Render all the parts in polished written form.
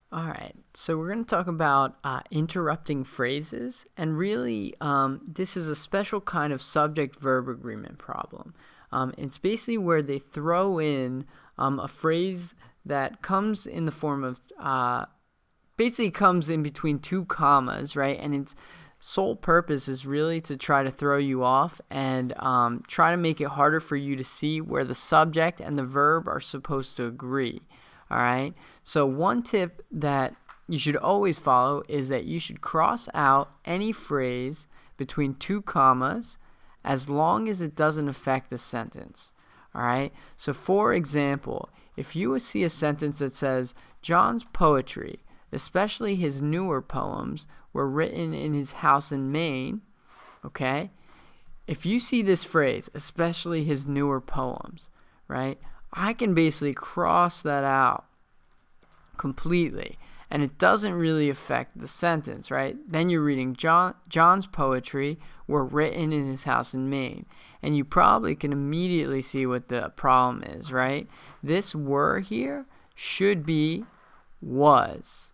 All right, so we're going to talk about interrupting phrases, and really, this is a special kind of subject-verb agreement problem. It's basically where they throw in a phrase that comes in the form of, basically comes in between two commas, right? And its sole purpose is really to try to throw you off and try to make it harder for you to see where the subject and the verb are supposed to agree. All right. So one tip that you should always follow is that you should cross out any phrase between two commas as long as it doesn't affect the sentence. All right. So for example, if you see a sentence that says, John's poetry, especially his newer poems, were written in his house in Maine, okay? If you see this phrase, especially his newer poems, right? I can basically cross that out completely, and it doesn't really affect the sentence, right? Then you're reading John's poetry were written in his house in Maine, and you probably can immediately see what the problem is, right? This were here should be was.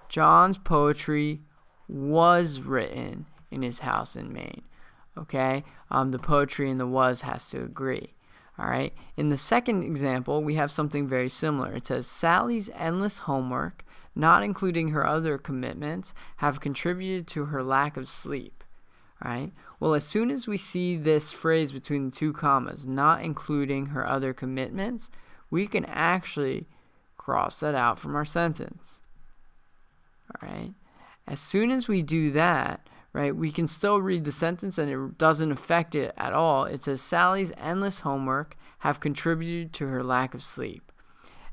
John's poetry was written in his house in Maine. Okay? The poetry and the was has to agree. All right? In the second example, we have something very similar. It says, Sally's endless homework, not including her other commitments, have contributed to her lack of sleep. All right? Well, as soon as we see this phrase between the two commas, not including her other commitments, we can actually cross that out from our sentence. All right? As soon as we do that, right, we can still read the sentence and it doesn't affect it at all. It says, Sally's endless homework have contributed to her lack of sleep.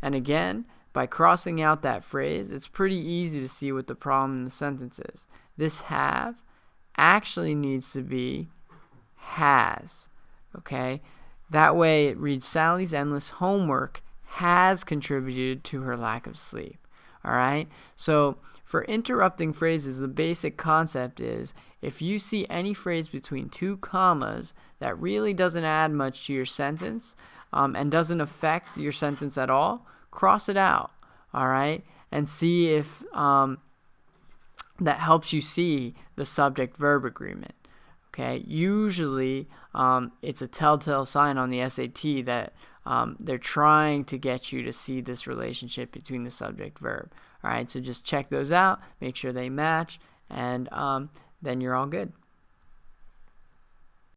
And again, by crossing out that phrase, it's pretty easy to see what the problem in the sentence is. This have actually needs to be has. Okay? That way it reads, Sally's endless homework has contributed to her lack of sleep. All right? So for interrupting phrases, the basic concept is if you see any phrase between two commas that really doesn't add much to your sentence and doesn't affect your sentence at all, cross it out. All right? And see if that helps you see the subject-verb agreement. Okay? Usually it's a telltale sign on the SAT that they're trying to get you to see this relationship between the subject-verb. All right, so just check those out, make sure they match, and then you're all good.